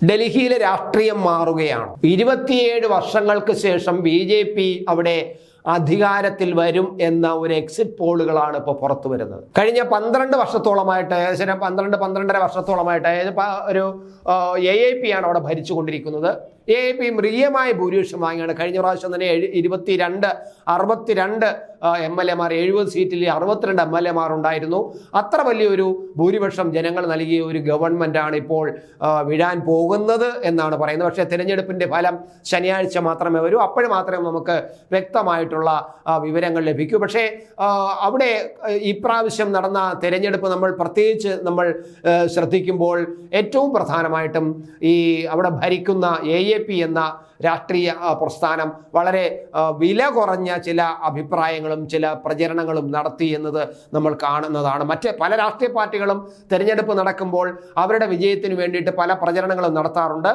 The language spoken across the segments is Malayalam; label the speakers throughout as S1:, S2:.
S1: ഡൽഹിയിലെ രാഷ്ട്രീയം മാറുകയാണ്. 27 വർഷങ്ങൾക്ക് ശേഷം BJP അവിടെ അധികാരത്തിൽ വരും എന്ന ഒരു എക്സിറ്റ് പോളുകളാണ് ഇപ്പോൾ പുറത്തു വരുന്നത്. കഴിഞ്ഞ 12 വർഷത്തോളമായിട്ട്, ഏകദേശം 12-12.5 വർഷത്തോളമായിട്ട്, ഒരു AAP ആണ് അവിടെ ഭരിച്ചുകൊണ്ടിരിക്കുന്നത്. AAP മൃഗീയമായ ഭൂരിപക്ഷം വാങ്ങിയാണ്. കഴിഞ്ഞ പ്രാവശ്യം തന്നെ 62 MLA മാർ, 70 സീറ്റിൽ 62 MLA മാർ ഉണ്ടായിരുന്നു. അത്ര വലിയൊരു ഭൂരിപക്ഷം ജനങ്ങൾ നൽകിയ ഒരു ഗവൺമെൻറ്റാണ് ഇപ്പോൾ വിടാൻ പോകുന്നത് എന്നാണ് പറയുന്നത്. പക്ഷേ തിരഞ്ഞെടുപ്പിൻ്റെ ഫലം ശനിയാഴ്ച മാത്രമേ വരൂ. അപ്പോഴും മാത്രമേ നമുക്ക് വ്യക്തമായിട്ടുള്ള വിവരങ്ങൾ ലഭിക്കൂ. പക്ഷേ അവിടെ ഇപ്രാവശ്യം നടന്ന തിരഞ്ഞെടുപ്പ് പ്രത്യേകിച്ച് നമ്മൾ ശ്രദ്ധിക്കുമ്പോൾ ഏറ്റവും പ്രധാനമായിട്ടും ഈ അവിടെ ഭരിക്കുന്ന AAP എന്ന രാഷ്ട്രീയ പ്രസ്ഥാനം വളരെ വില കുറഞ്ഞ ചില അഭിപ്രായങ്ങളും ചില പ്രചരണങ്ങളും നടത്തി എന്നത് നമ്മൾ കാണുന്നതാണ്. മറ്റ് പല രാഷ്ട്രീയ പാർട്ടികളും തിരഞ്ഞെടുപ്പ് നടക്കുമ്പോൾ അവരുടെ വിജയത്തിന് വേണ്ടിയിട്ട് പല പ്രചരണങ്ങളും നടത്താറുണ്ട്.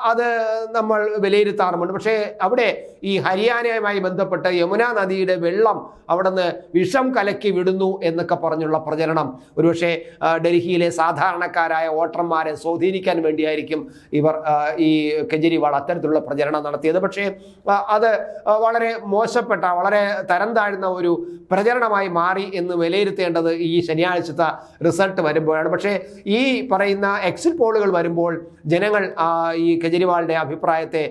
S1: അത് നമ്മൾ വിലയിരുത്താറുമുണ്ട്. പക്ഷേ അവിടെ ഈ ഹരിയാനയുമായി ബന്ധപ്പെട്ട് യമുന നദിയുടെ വെള്ളം അവിടുന്ന് വിഷം കലക്കി വിടുന്നു എന്നൊക്കെ പറഞ്ഞുള്ള പ്രചരണം ഒരുപക്ഷെ ഡൽഹിയിലെ സാധാരണക്കാരായ വോട്ടർമാരെ സ്വാധീനിക്കാൻ വേണ്ടിയായിരിക്കും ഇവർ ഈ കെജ്രിവാൾ അത്തരത്തിലുള്ള പ്രചരണം നടത്തിയത്. പക്ഷേ അത് വളരെ മോശപ്പെട്ട, വളരെ തരം താഴ്ന്ന ഒരു പ്രചരണമായി മാറി എന്ന് വിലയിരുത്തേണ്ടത് ഈ ശനിയാഴ്ചത്തെ റിസൾട്ട് വരുമ്പോഴാണ്. പക്ഷേ ഈ പറയുന്ന എക്സിറ്റ് പോളുകൾ വരുമ്പോൾ ജനങ്ങൾ ഈ കെജ്രിവാളിൻ്റെ അഭിപ്രായത്തെ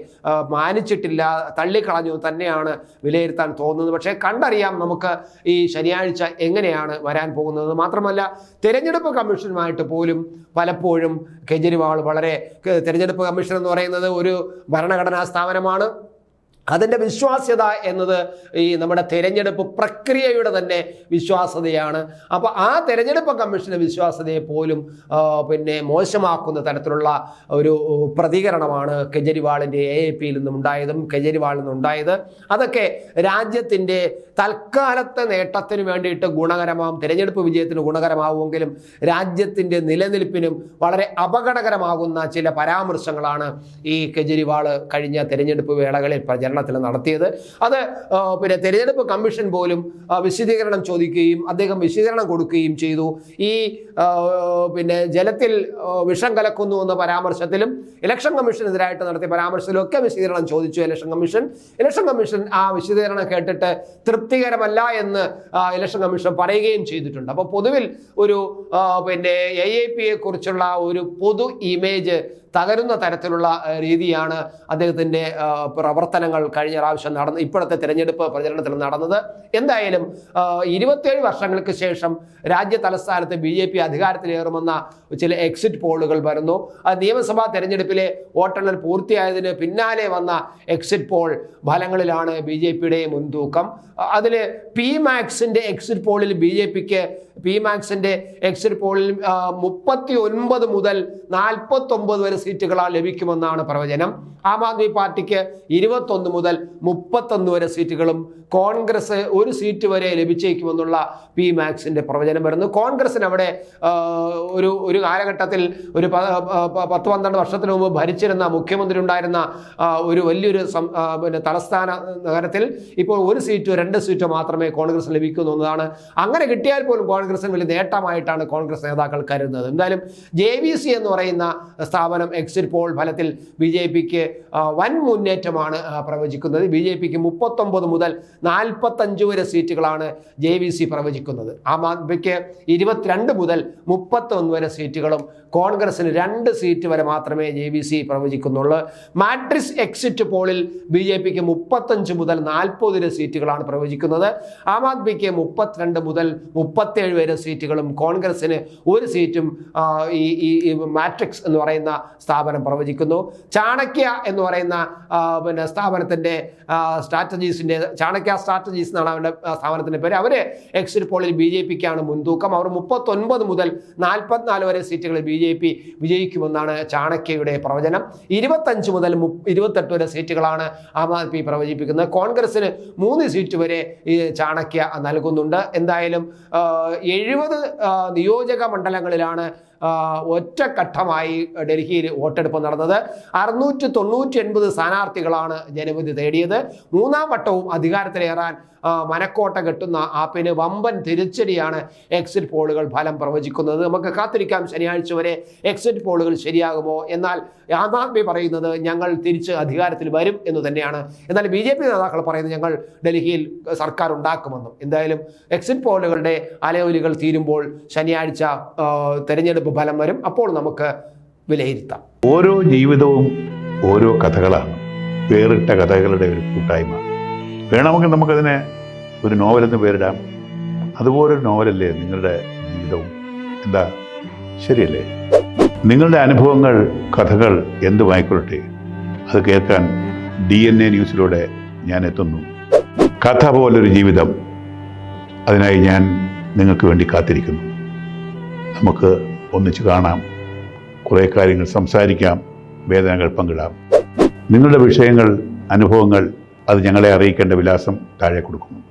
S1: മാനിച്ചിട്ടില്ല, തള്ളിക്കളഞ്ഞു തന്നെയാണ് വിലയിരുത്താൻ തോന്നുന്നത്. പക്ഷേ കണ്ടറിയാം നമുക്ക് ഈ ശനിയാഴ്ച എങ്ങനെയാണ് വരാൻ പോകുന്നത്. മാത്രമല്ല തിരഞ്ഞെടുപ്പ് കമ്മീഷനുമായിട്ട് പോലും പലപ്പോഴും കെജ്രിവാൾ തിരഞ്ഞെടുപ്പ് കമ്മീഷൻ എന്ന് പറയുന്നത് ഒരു ഭരണഘടനാ സ്ഥാപനമാണ്. അതിൻ്റെ വിശ്വാസ്യത എന്നത് ഈ നമ്മുടെ തിരഞ്ഞെടുപ്പ് പ്രക്രിയയുടെ തന്നെ വിശ്വാസ്യതയാണ്. അപ്പോൾ ആ തിരഞ്ഞെടുപ്പ് കമ്മീഷൻ്റെ വിശ്വാസ്യതയെ പോലും മോശമാക്കുന്ന തരത്തിലുള്ള ഒരു പ്രതികരണമാണ് കെജ്രിവാളിൻ്റെ AAPയിൽ നിന്നും ഉണ്ടായതും കെജ്രിവാളിൽ നിന്നും ഉണ്ടായത്. അതൊക്കെ രാജ്യത്തിൻ്റെ തൽക്കാലത്തെ നേട്ടത്തിന് വേണ്ടിയിട്ട് തിരഞ്ഞെടുപ്പ് വിജയത്തിന് ഗുണകരമാവുമെങ്കിലും രാജ്യത്തിൻ്റെ നിലനിൽപ്പിനും വളരെ അപകടകരമാകുന്ന ചില പരാമർശങ്ങളാണ് ഈ കെജ്രിവാൾ കഴിഞ്ഞ തിരഞ്ഞെടുപ്പ് വേളകളിൽ പ്രചരണത്തിൽ നടത്തിയത്. അത് തിരഞ്ഞെടുപ്പ് കമ്മീഷൻ പോലും വിശദീകരണം ചോദിക്കുകയും അദ്ദേഹം വിശദീകരണം കൊടുക്കുകയും ചെയ്തു. ഈ ജലത്തിൽ വിഷം കലക്കുന്നു എന്ന പരാമർശത്തിലും ഇലക്ഷൻ കമ്മീഷനെതിരായിട്ട് നടത്തിയ പരാമർശത്തിലും ഒക്കെ വിശദീകരണം ചോദിച്ചു ഇലക്ഷൻ കമ്മീഷൻ ആ വിശദീകരണം കേട്ടിട്ട് തൃപ്തികരമല്ല എന്ന് ഇലക്ഷൻ കമ്മീഷൻ പറയുകയും ചെയ്തിട്ടുണ്ട്. അപ്പോൾ പൊതുവിൽ ഒരു AAPയെ കുറിച്ചുള്ള ഒരു പൊതു ഇമേജ് തകരുന്ന തരത്തിലുള്ള രീതിയാണ് അദ്ദേഹത്തിൻ്റെ പ്രവർത്തനങ്ങൾ കഴിഞ്ഞ പ്രാവശ്യം ഇപ്പോഴത്തെ തിരഞ്ഞെടുപ്പ് പ്രചരണത്തിൽ നടന്നത്. എന്തായാലും 27 വർഷങ്ങൾക്ക് ശേഷം രാജ്യ തലസ്ഥാനത്ത് BJP അധികാരത്തിലേറുമെന്ന ചില എക്സിറ്റ് പോളുകൾ വരുന്നു. നിയമസഭാ തെരഞ്ഞെടുപ്പിലെ വോട്ടെണ്ണൽ പൂർത്തിയായതിന് പിന്നാലെ വന്ന എക്സിറ്റ് പോൾ ഫലങ്ങളിലാണ് BJPയുടെ മുൻതൂക്കം. അതിൽ PMAXന്റെ എക്സിറ്റ് പോളിൽ BJPക്ക് എക്സിറ്റ് പോളിൽ 39 മുതൽ 49 വരെ സീറ്റുകളാണ് ലഭിക്കുമെന്നാണ് പ്രവചനം. ആം ആദ്മി പാർട്ടിക്ക് 21 മുതൽ 31 വരെ സീറ്റുകളും കോൺഗ്രസ് 1 സീറ്റ് വരെ ലഭിച്ചേക്കുമെന്നുള്ള PMAXന്റെ പ്രവചനം വരുന്നു. കോൺഗ്രസിന് അവിടെ ഒരു കാലഘട്ടത്തിൽ ഒരു 10-12 വർഷത്തിന് മുമ്പ് ഭരിച്ചിരുന്ന മുഖ്യമന്ത്രി ഉണ്ടായിരുന്ന ഒരു വലിയൊരു തലസ്ഥാന നഗരത്തിൽ ഇപ്പോൾ 1 സീറ്റോ 2 സീറ്റോ മാത്രമേ കോൺഗ്രസ് ലഭിക്കുന്നു എന്നതാണ്. അങ്ങനെ കിട്ടിയാൽ പോലും കോൺഗ്രസിന് വലിയ നേട്ടമായിട്ടാണ് കോൺഗ്രസ് നേതാക്കൾ കരുതുന്നത്. എന്തായാലും JVC എന്ന് പറയുന്ന സ്ഥാപനം എക്സിറ്റ് പോൾ ഫലത്തിൽ BJPക്ക് വൻ മുന്നേറ്റമാണ് പ്രവചിക്കുന്നത്. BJPക്ക് 39 മുതൽ 45 വരെ സീറ്റുകളാണ് JVC പ്രവചിക്കുന്നത്. ആം ആദ്മിക്ക് 22 മുതൽ 31 വരെ സീറ്റുകളും കോൺഗ്രസിന് 2 സീറ്റ് വരെ മാത്രമേ JVC പ്രവചിക്കുന്നുള്ളൂ. മാട്രിക്സ് എക്സിറ്റ് പോളിൽ BJPക്ക് 35 മുതൽ 40 വരെ സീറ്റുകളാണ് പ്രവചിക്കുന്നത്. ആം ആദ്മിക്ക് 32 മുതൽ 37 വരെ സീറ്റുകളും കോൺഗ്രസിന് 1 സീറ്റും ഈ മാട്രിക്സ് എന്ന് പറയുന്ന സ്ഥാപനം പ്രവചിക്കുന്നു. ചാണക്യ എന്ന് പറയുന്ന സ്ഥാപനത്തിൻ്റെ ചാണക്യ സ്ട്രാറ്റജീസ് എന്നാണ് അവരുടെ സ്ഥാപനത്തിൻ്റെ പേര്. അവർ എക്സിറ്റ് പോളിൽ BJPക്കാണ് മുൻതൂക്കം. അവർ 39 മുതൽ 44 വരെ സീറ്റുകളിൽ BJP വിജയിക്കുമെന്നാണ് ചാണക്യയുടെ പ്രവചനം. 25 മുതൽ 28 വരെ സീറ്റുകളാണ് ആം ആദ്മി പ്രവചിപ്പിക്കുന്നത്. കോൺഗ്രസിന് 3 സീറ്റ് വരെ ഈ ചാണക്യ നൽകുന്നുണ്ട്. എന്തായാലും 70 നിയോജക മണ്ഡലങ്ങളിലാണ് ഒറ്റഘട്ടമായി ഡൽഹിയിൽ വോട്ടെടുപ്പ് നടന്നത്. 699 സ്ഥാനാർത്ഥികളാണ് ജനവിധി തേടിയത്. മൂന്നാം വട്ടവും അധികാരത്തിലേറാൻ മനക്കോട്ട കെട്ടുന്ന ആപ്പിന് വമ്പൻ തിരിച്ചടിയാണ് എക്സിറ്റ് പോളുകൾ ഫലം പ്രവചിക്കുന്നത്. നമുക്ക് കാത്തിരിക്കാം ശനിയാഴ്ച വരെ എക്സിറ്റ് പോളുകൾ ശരിയാകുമോ. എന്നാൽ ആം ആദ്മി പറയുന്നത് ഞങ്ങൾ തിരിച്ച് അധികാരത്തിൽ വരും എന്ന് തന്നെയാണ്. എന്നാൽ BJP നേതാക്കൾ പറയുന്നത് ഞങ്ങൾ ഡൽഹിയിൽ സർക്കാർ ഉണ്ടാക്കുമെന്നും. എന്തായാലും എക്സിറ്റ് പോളുകളുടെ അലയൊലികൾ തീരുമ്പോൾ ശനിയാഴ്ച തെരഞ്ഞെടുപ്പ് ഫലം വരും. അപ്പോൾ നമുക്ക് വിലയിരുത്താം.
S2: ഓരോ ജീവിതവും ഓരോ കഥകളാണ്, വേറിട്ട കഥകളുടെ ഒരു കൂട്ടായ്മ. വേണമെങ്കിൽ നമുക്കതിനെ ഒരു നോവലെന്ന് പേരിടാം. അതുപോലൊരു നോവലല്ലേ നിങ്ങളുടെ ജീവിതവും? എന്താ, ശരിയല്ലേ? നിങ്ങളുടെ അനുഭവങ്ങൾ, കഥകൾ എന്തുമായിക്കൊള്ളട്ടെ, അത് കേൾക്കാൻ DNA ന്യൂസിലൂടെ ഞാൻ എത്തുന്നു. കഥ പോലൊരു ജീവിതം, അതിനായി ഞാൻ നിങ്ങൾക്ക് വേണ്ടി കാത്തിരിക്കുന്നു. നമുക്ക് ഒന്നിച്ച് കാണാം, കുറേ കാര്യങ്ങൾ സംസാരിക്കാം, വേദനകൾ പങ്കിടാം. നിങ്ങളുടെ വിഷയങ്ങൾ, അനുഭവങ്ങൾ അത് ഞങ്ങളെ അറിയിക്കേണ്ട വിലാസം താഴെ കൊടുക്കുന്നു.